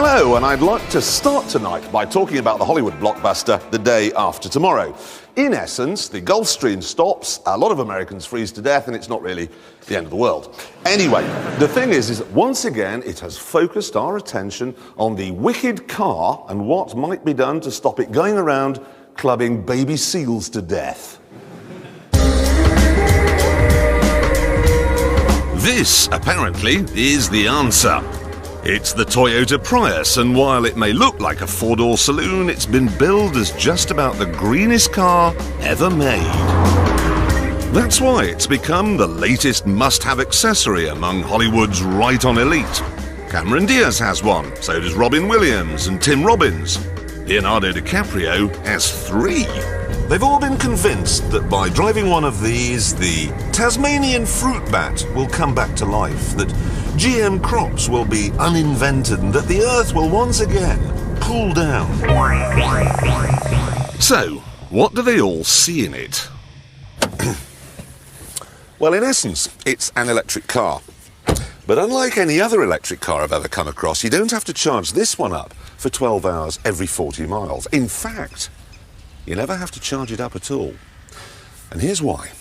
Hello, and I'd like to start tonight by talking about the Hollywood blockbuster The Day After Tomorrow. In essence, the Gulf Stream stops, a lot of Americans freeze to death, and it's not really the end of the world. Anyway, the thing is that once again, it has focused our attention on the wicked car and what might be done to stop it going around clubbing baby seals to death. This, apparently, is the answer. It's the Toyota Prius, and while it may look like a four-door saloon, it's been billed as just about the greenest car ever made. That's why it's become the latest must-have accessory among Hollywood's right-on elite. Cameron Diaz has one, so does Robin Williams and Tim Robbins. Leonardo DiCaprio has 3. They've all been convinced that by driving one of these, the Tasmanian fruit bat will come back to life, that GM crops will be uninvented, and that the Earth will once again cool down. So, what do they all see in it? Well, in essence, it's an electric car. But unlike any other electric car I've ever come across, you don't have to charge this one up for 12 hours every 40 miles. In fact, you never have to charge it up at all. And here's why.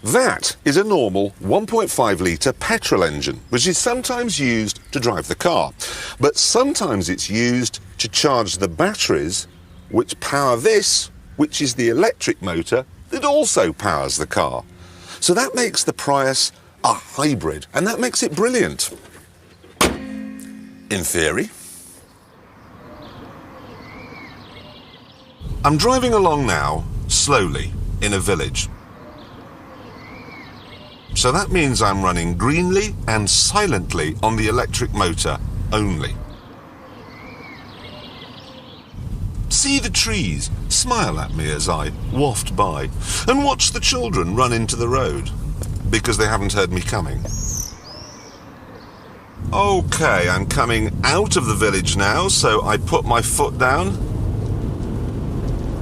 That is a normal 1.5-litre petrol engine, which is sometimes used to drive the car. But sometimes it's used to charge the batteries, which power this, which is the electric motor that also powers the car. So that makes the Prius a hybrid, and that makes it brilliant. In theory. I'm driving along now, slowly, in a village. So that means I'm running greenly and silently on the electric motor only. See the trees smile at me as I waft by, and watch the children run into the road, because they haven't heard me coming. Okay, I'm coming out of the village now, so I put my foot down.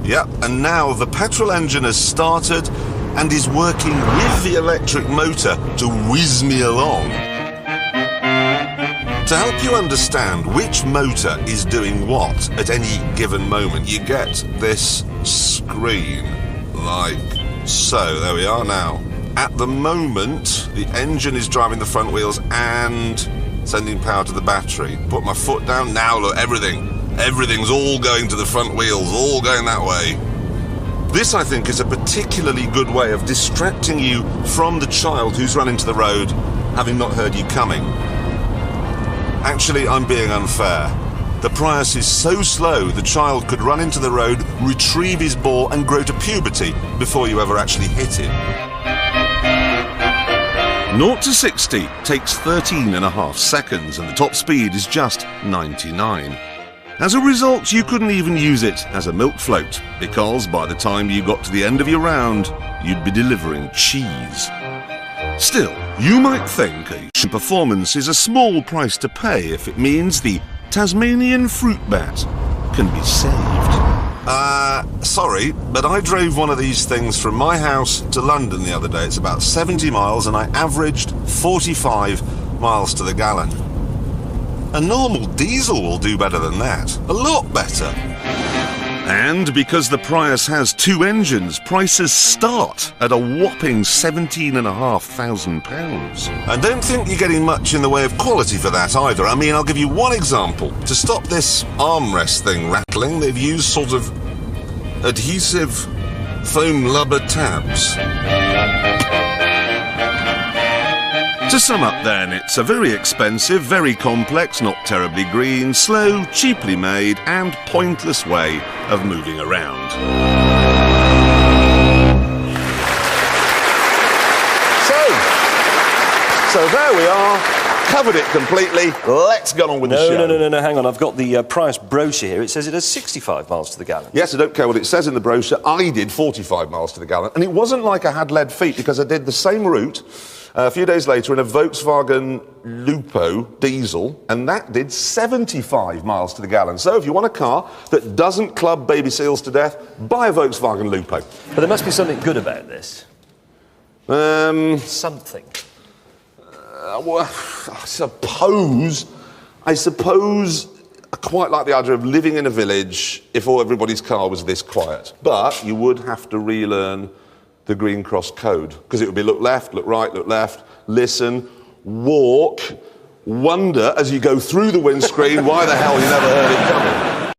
Yep, and now the petrol engine has started and is working with the electric motor to whiz me along. To help you understand which motor is doing what at any given moment, you get this screen, like so. There we are now. At the moment, the engine is driving the front wheels and sending power to the battery. Put my foot down, now look, everything's all going to the front wheels, all going that way. This, I think, is a particularly good way of distracting you from the child who's run into the road, having not heard you coming. Actually, I'm being unfair. The Prius is so slow, the child could run into the road, retrieve his ball, and grow to puberty before you ever actually hit him. 0 to 60 takes 13.5 seconds, and the top speed is just 99. As a result, you couldn't even use it as a milk float, because by the time you got to the end of your round, you'd be delivering cheese. Still, you might think a performance is a small price to pay if it means the Tasmanian fruit bat can be saved. Sorry, but I drove one of these things from my house to London the other day. It's about 70 miles, and I averaged 45 miles to the gallon. A normal diesel will do better than that. A lot better. And because the Prius has 2 engines, prices start at a whopping £17,500. And don't think you're getting much in the way of quality for that either. I mean, I'll give you one example. To stop this armrest thing rattling, they've used sort of adhesive foam rubber tabs. To sum up then, it's a very expensive, very complex, not terribly green, slow, cheaply made and pointless way of moving around. So there we are, covered it completely. Let's get on with the show. No, hang on. I've got the Prius brochure here. It says it has 65 miles to the gallon. Yes, I don't care what it says in the brochure. I did 45 miles to the gallon, and it wasn't like I had lead feet, because I did the same route a few days later in a Volkswagen Lupo diesel, and that did 75 miles to the gallon. So if you want a car that doesn't club baby seals to death, buy a Volkswagen Lupo. But there must be something good about this. Something. Well, I suppose I suppose I quite like the idea of living in a village if everybody's car was this quiet. But you would have to relearn the Green Cross code, because it would be look left, look right, look left, listen, walk, wonder as you go through the windscreen why the hell you never heard it coming.